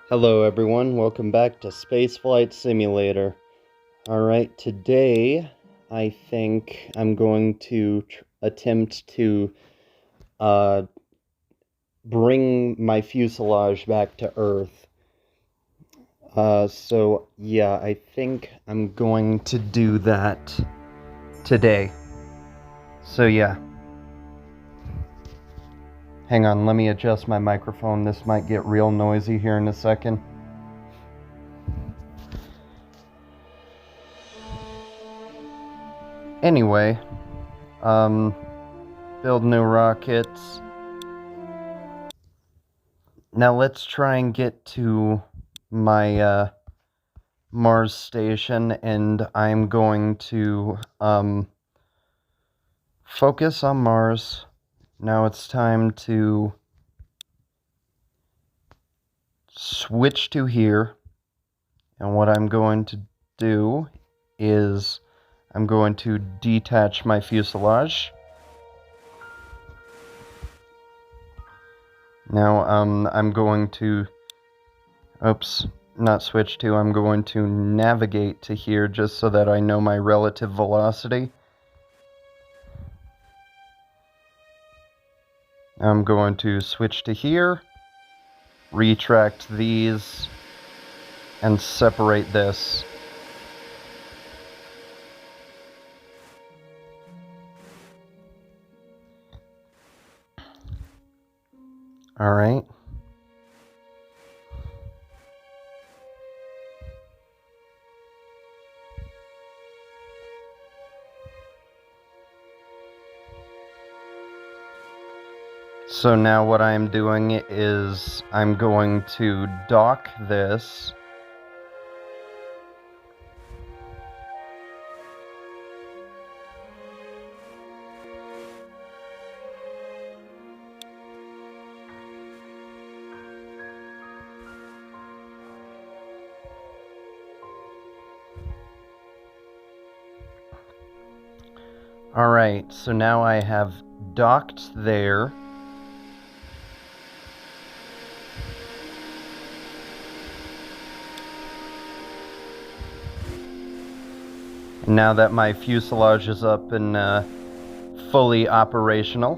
Hello everyone, welcome back to Spaceflight Simulator. Alright, today I think I'm going to attempt to bring my fuselage back to Earth. So yeah, I think I'm going to do that today. So yeah. Hang on, let me adjust my microphone. This might get real noisy here in a second. Anyway, build new rockets. Now let's try and get to my Mars station, and I'm going to focus on Mars. Now it's time to switch to here, and what I'm going to do is I'm going to detach my fuselage. Now I'm going to, not switch to, I'm going to navigate to here just so that I know my relative velocity. I'm going to switch to here, retract these, and separate this. All right. So now what I'm doing is I'm going to dock this. Alright, so now I have docked there. Now that my fuselage is up and fully operational,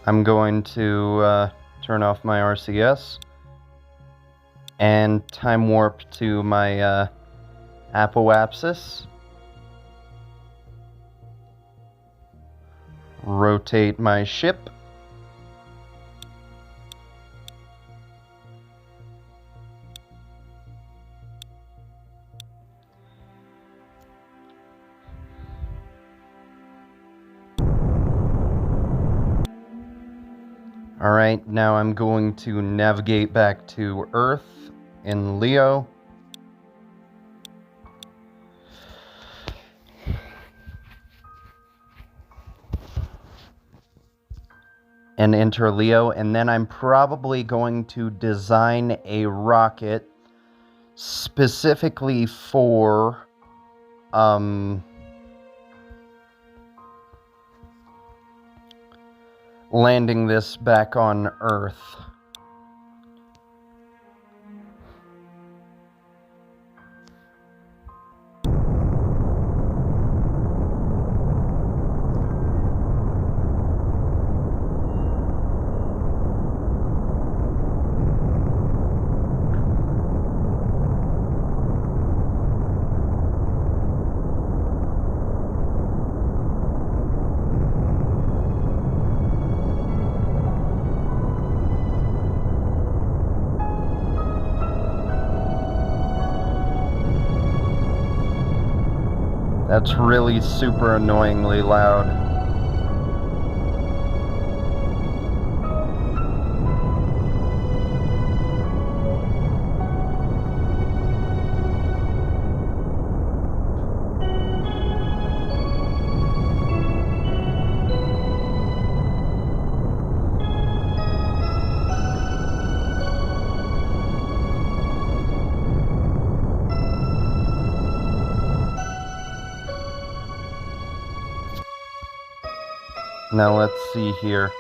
I'm going to turn off my RCS and time warp to my apoapsis. Rotate my ship. Alright, now I'm going to navigate back to Earth in Leo. And enter Leo, and then I'm probably going to design a rocket specifically for landing this back on Earth. That's really super annoyingly loud. Now let's see here.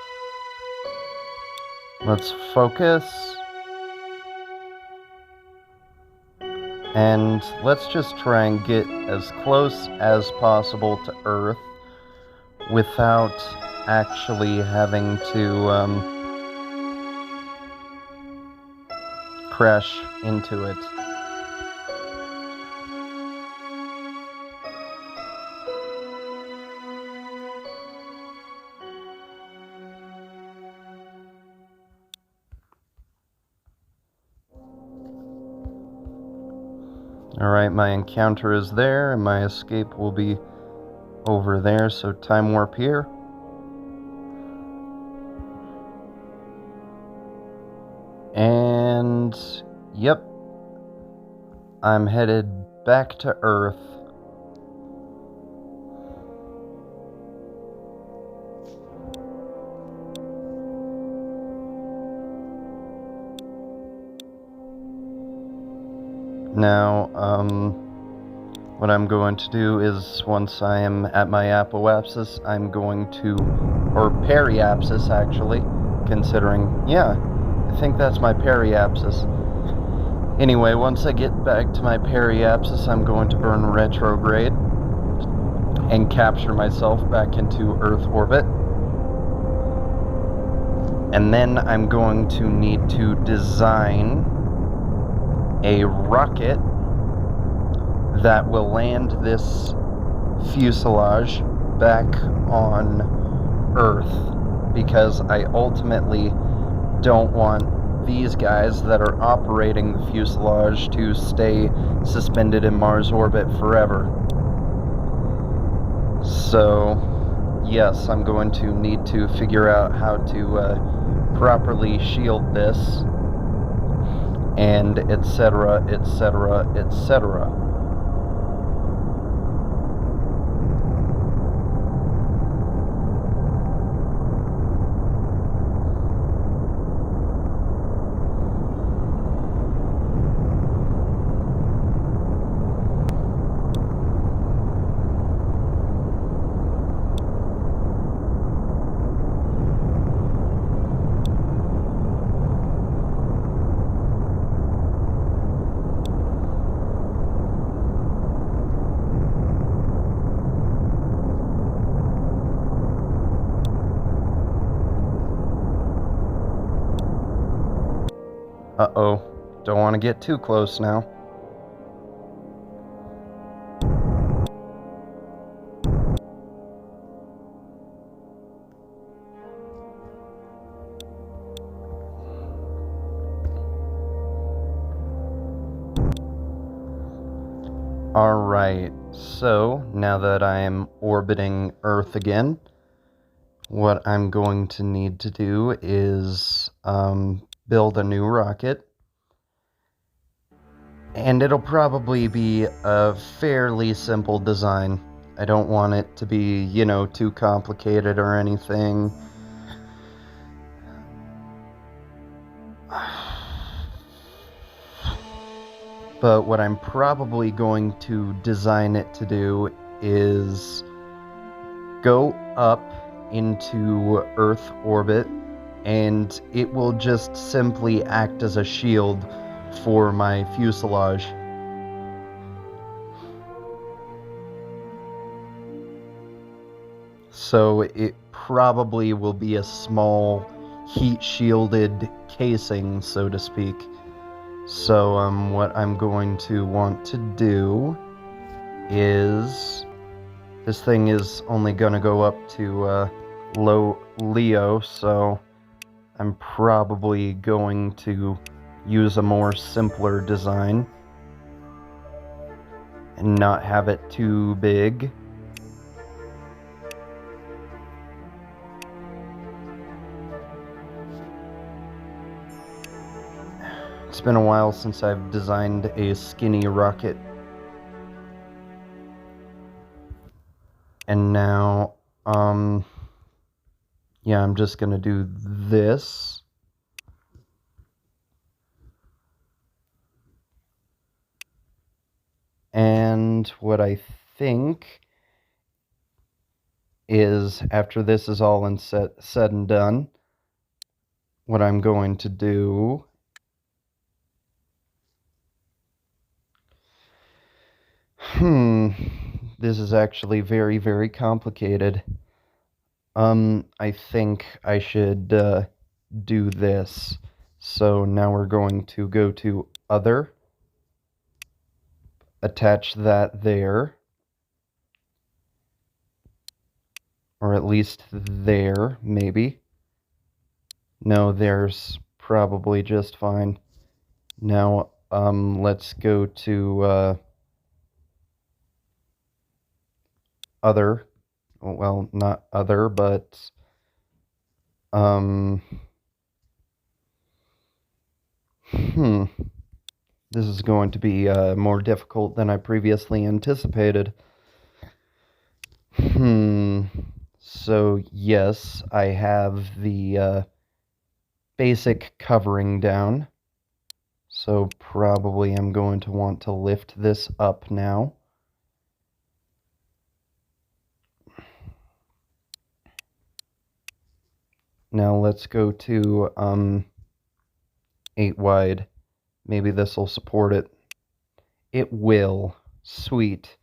Let's focus. And let's just try and get as close as possible to Earth without actually having to crash into it. Alright, my encounter is there, and my escape will be over there, so time warp here. And, yep, I'm headed back to Earth. Now, what I'm going to do is, once I am at my apoapsis, I'm going to, or periapsis actually, considering, yeah, I think that's my periapsis. Anyway, once I get back to my periapsis, I'm going to burn retrograde and capture myself back into Earth orbit. And then I'm going to need to design a rocket that will land this fuselage back on Earth, because I ultimately don't want these guys that are operating the fuselage to stay suspended in Mars orbit forever. So, yes, I'm going to need to figure out how to properly shield this, and etc., etc., etc. Uh-oh, don't want to get too close now. Alright, so now that I am orbiting Earth again, what I'm going to need to do is build a new rocket. And it'll probably be a fairly simple design. I don't want it to be, you know, too complicated or anything. But what I'm probably going to design it to do is go up into Earth orbit, and it will just simply act as a shield for my fuselage. So it probably will be a small heat-shielded casing, so to speak. So what I'm going to want to do is, this thing is only going to go up to low Leo, so I'm probably going to use a more simpler design and not have it too big. It's been a while since I've designed a skinny rocket. And now, yeah, I'm just gonna do this. And what I think is, after this is all said and done, what I'm going to do this is actually very, very complicated. I think I should do this. So now we're going to go to Other, attach that there, or at least there, maybe. No, there's probably just fine. Now, let's go to Other. Well, not Other, but this is going to be more difficult than I previously anticipated. So yes, I have the basic covering down. So probably I'm going to want to lift this up now. Now let's go to 8 wide. Maybe this will support it. It will. Sweet.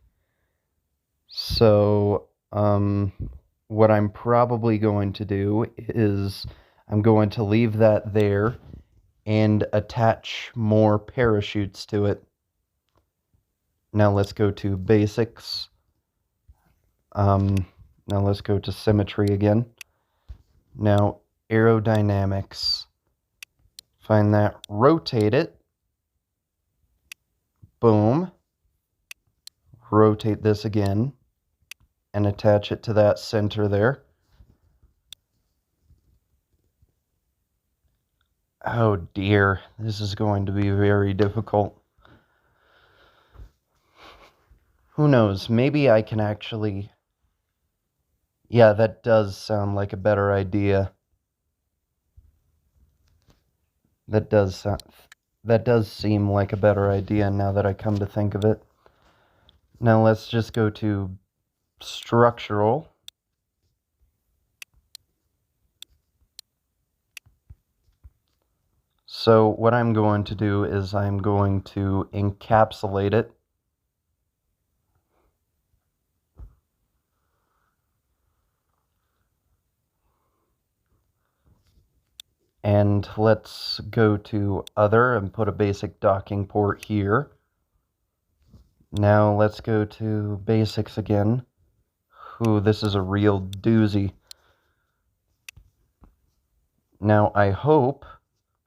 So what I'm probably going to do is I'm going to leave that there and attach more parachutes to it. Now let's go to basics. Now let's go to symmetry again. Now aerodynamics. Find that, rotate it. Boom. Rotate this again and attach it to that center there. Oh dear, this is going to be very difficult. Who knows, maybe I can actually... Yeah, that does sound like a better idea. That does seem like a better idea now that I come to think of it. Now let's just go to structural. So what I'm going to do is I'm going to encapsulate it. And let's go to Other and put a basic docking port here. Now let's go to Basics again. Ooh, this is a real doozy. Now I hope,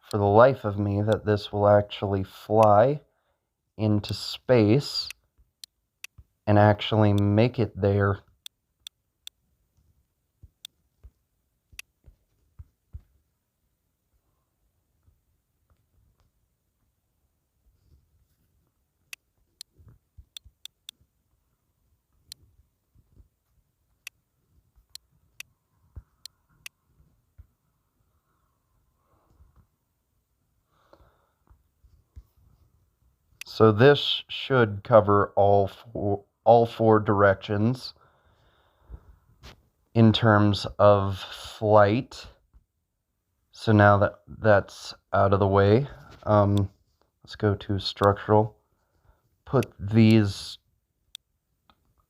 for the life of me, that this will actually fly into space and actually make it there. So this should cover all four directions in terms of flight. So now that that's out of the way, let's go to structural. Put these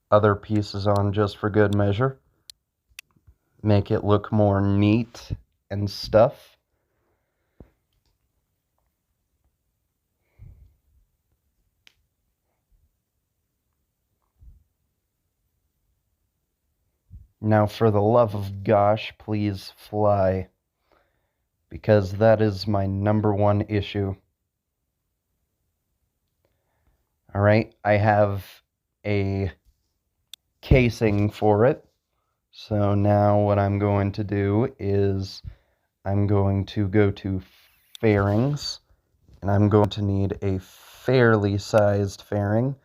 other pieces on just for good measure. Make it look more neat and stuff. Now, for the love of gosh, please fly. Because that is my #1 issue. Alright, I have a casing for it. So now what I'm going to do is I'm going to go to fairings. And I'm going to need a fairly sized fairing.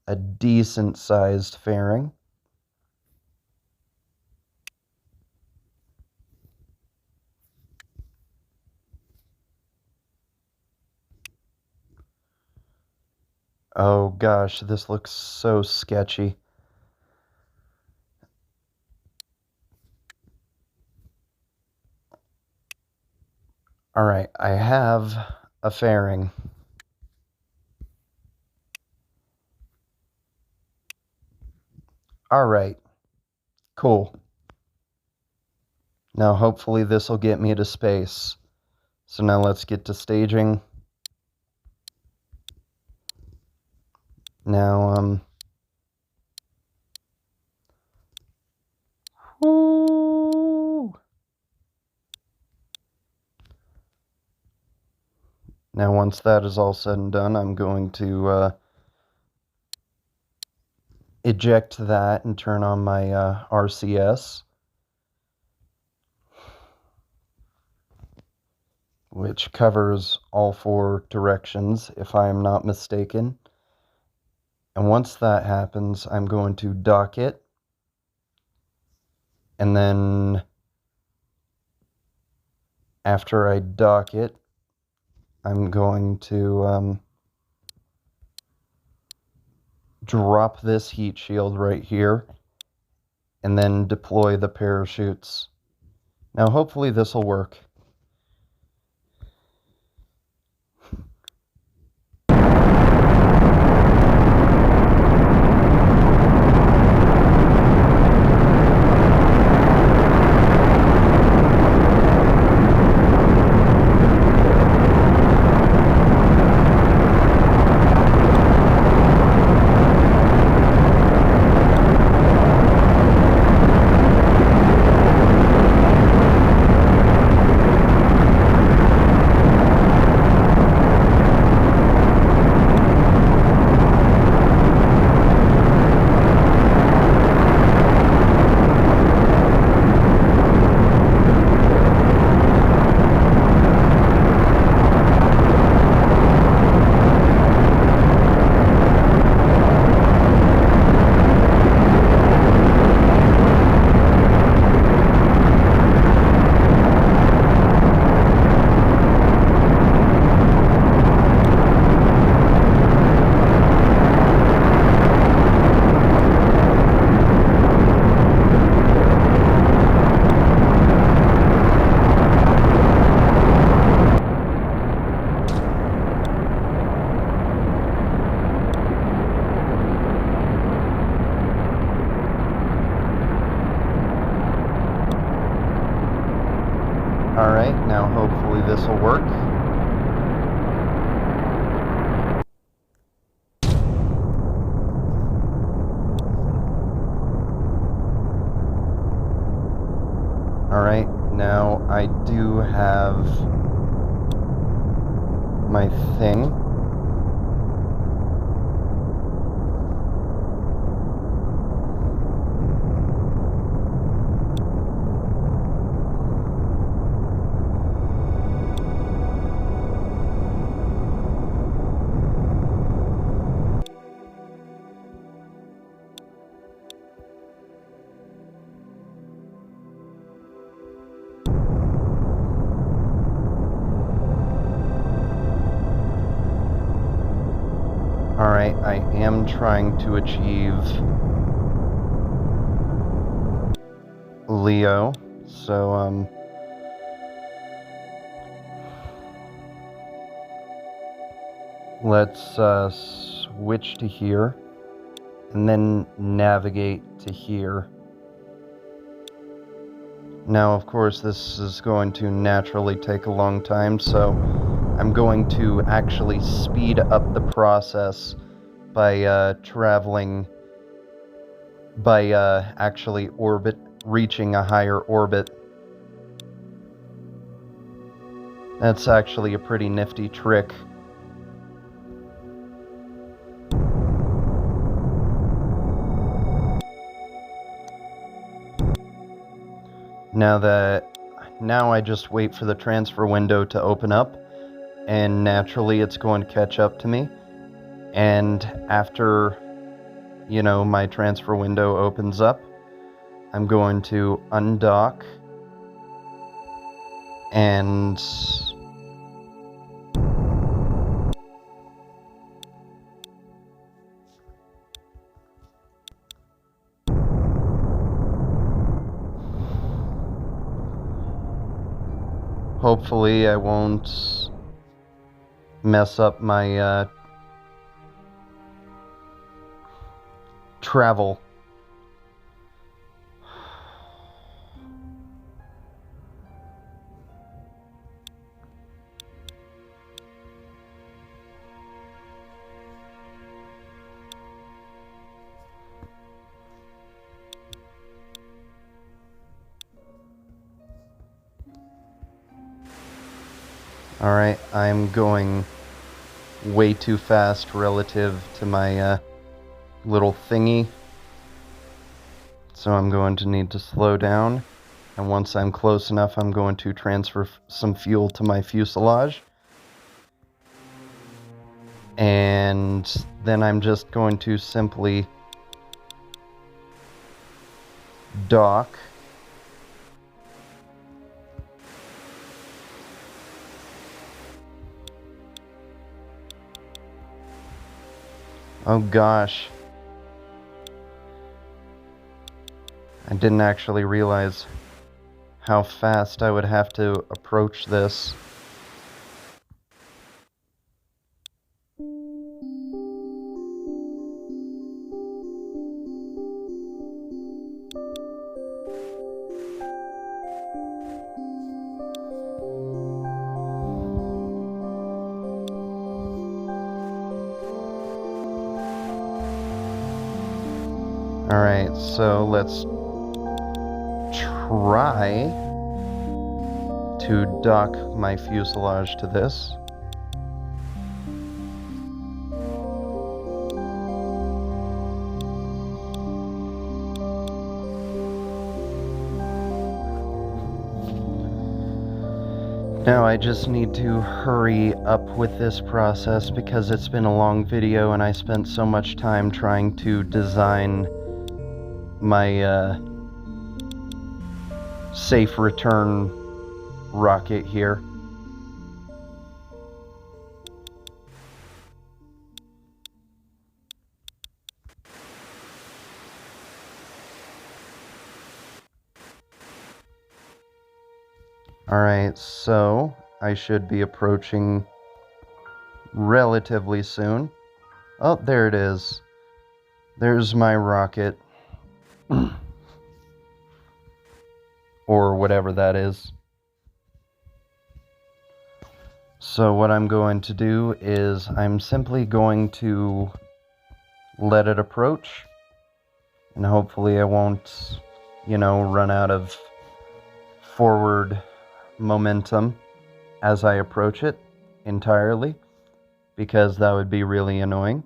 A decent sized fairing. Oh gosh, this looks so sketchy. Alright, I have a fairing. Alright, cool. Now hopefully this will get me to space. So now let's get to staging. Now, whoo! Now once that is all said and done, I'm going to eject that and turn on my RCS, which covers all 4 directions, if I am not mistaken. And once that happens, I'm going to dock it, and then after I dock it, I'm going to drop this heat shield right here, and then deploy the parachutes. Now hopefully this will work. Alright, now hopefully this will work. Alright, now I do have my thing. Alright, I am trying to achieve Leo, so, let's, switch to here, and then navigate to here. Now, of course, this is going to naturally take a long time, so I'm going to actually speed up the process by traveling, by actually reaching a higher orbit. That's actually a pretty nifty trick. Now I just wait for the transfer window to open up, and naturally it's going to catch up to me. And after, you know, my transfer window opens up, I'm going to undock and Hopefully I won't mess up my travel. Alright, I'm going way too fast relative to my little thingy. So I'm going to need to slow down. And once I'm close enough, I'm going to transfer some fuel to my fuselage. And then I'm just going to simply dock. Oh gosh. I didn't actually realize how fast I would have to approach this. Alright, so let's try to dock my fuselage to this. Now I just need to hurry up with this process because it's been a long video and I spent so much time trying to design my safe return rocket here. Alright, so I should be approaching relatively soon. Oh, there it is. There's my rocket. Or whatever that is. So what I'm going to do is I'm simply going to let it approach. And hopefully I won't, run out of forward momentum as I approach it entirely, because that would be really annoying.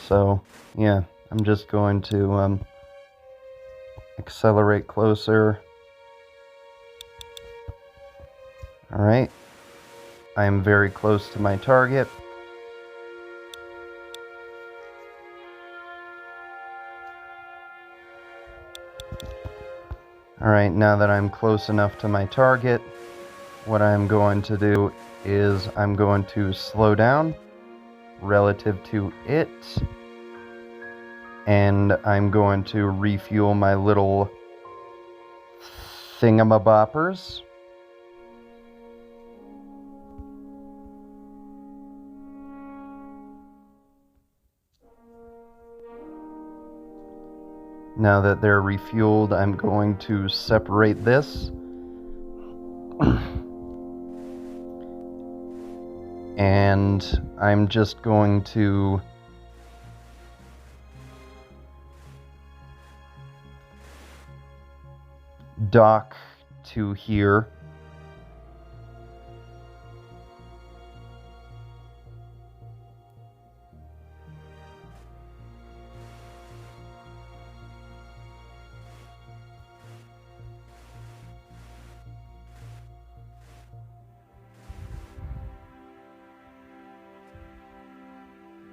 So yeah, I'm just going to accelerate closer. Alright, I am very close to my target. Alright, now that I'm close enough to my target, what I'm going to do is I'm going to slow down relative to it, and I'm going to refuel my little thingamaboppers. Now that they're refueled, I'm going to separate this. And I'm just going to dock to here.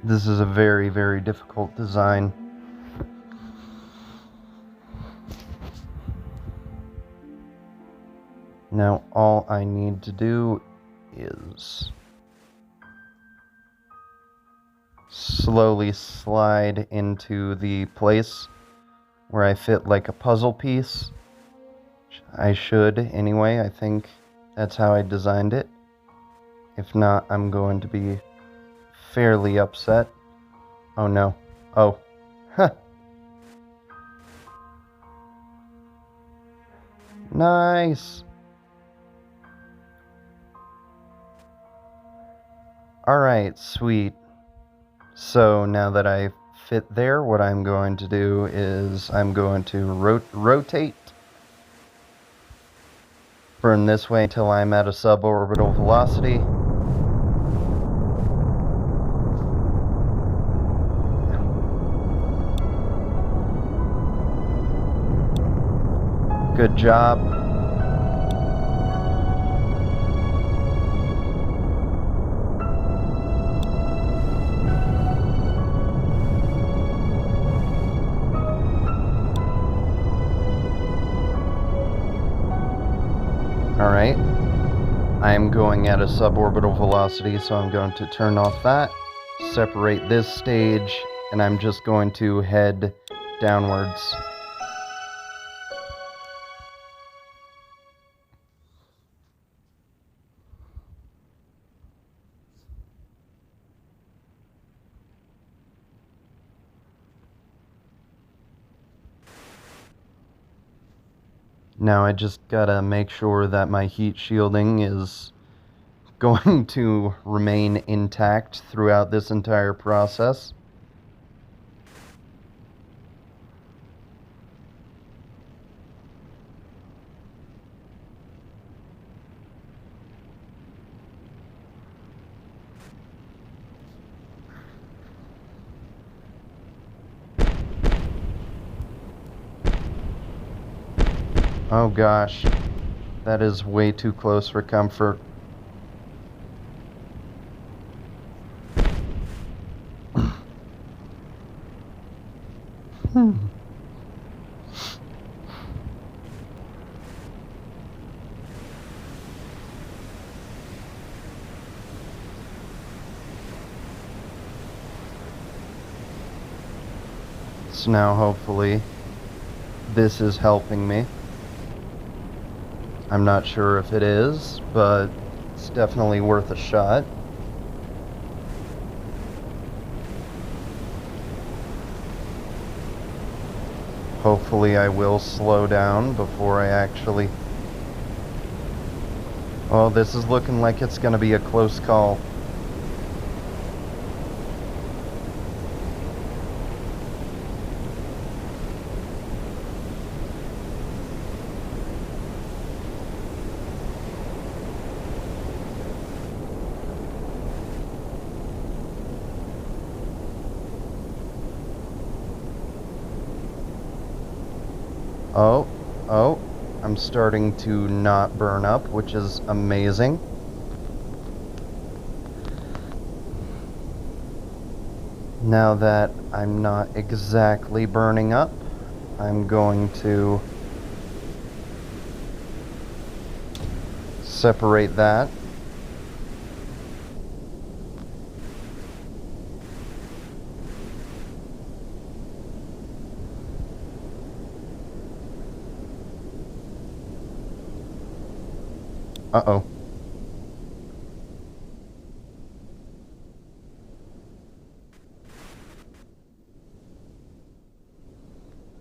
This is a very, very difficult design. Now all I need to do is slowly slide into the place where I fit like a puzzle piece. I should anyway. I think That's how I designed it. If not, I'm going to be fairly upset. Oh no. Oh. Huh. Nice. Alright, sweet. So now that I fit there, what I'm going to do is I'm going to rotate, burn this way until I'm at a suborbital velocity. Good job. Alright, I'm going at a suborbital velocity, so I'm going to turn off that, separate this stage, and I'm just going to head downwards. Now I just gotta make sure that my heat shielding is going to remain intact throughout this entire process. Oh gosh, that is way too close for comfort. So now hopefully this is helping me. I'm not sure if it is, but it's definitely worth a shot. Hopefully I will slow down before I actually... Oh, this is looking like it's going to be a close call. Oh, I'm starting to not burn up, which is amazing. Now that I'm not exactly burning up, I'm going to separate that. Uh-oh.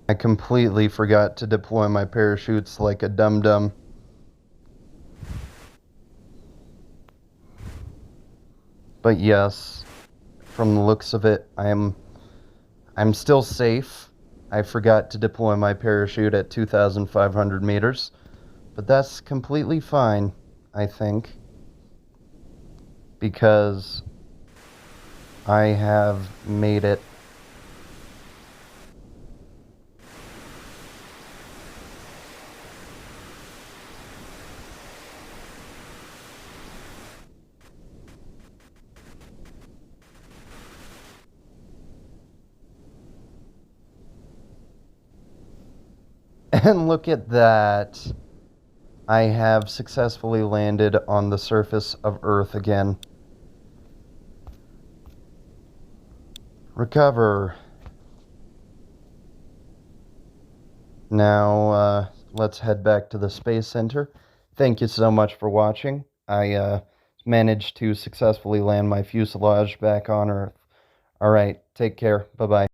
I completely forgot to deploy my parachutes like a dum-dum. But yes, from the looks of it, I'm still safe. I forgot to deploy my parachute at 2,500 meters. But that's completely fine, I think, because I have made it. And look at that. I have successfully landed on the surface of Earth again. Recover. Now, let's head back to the Space Center. thank you so much for watching. I managed to successfully land my fuselage back on Earth. Alright, take care. Bye-bye.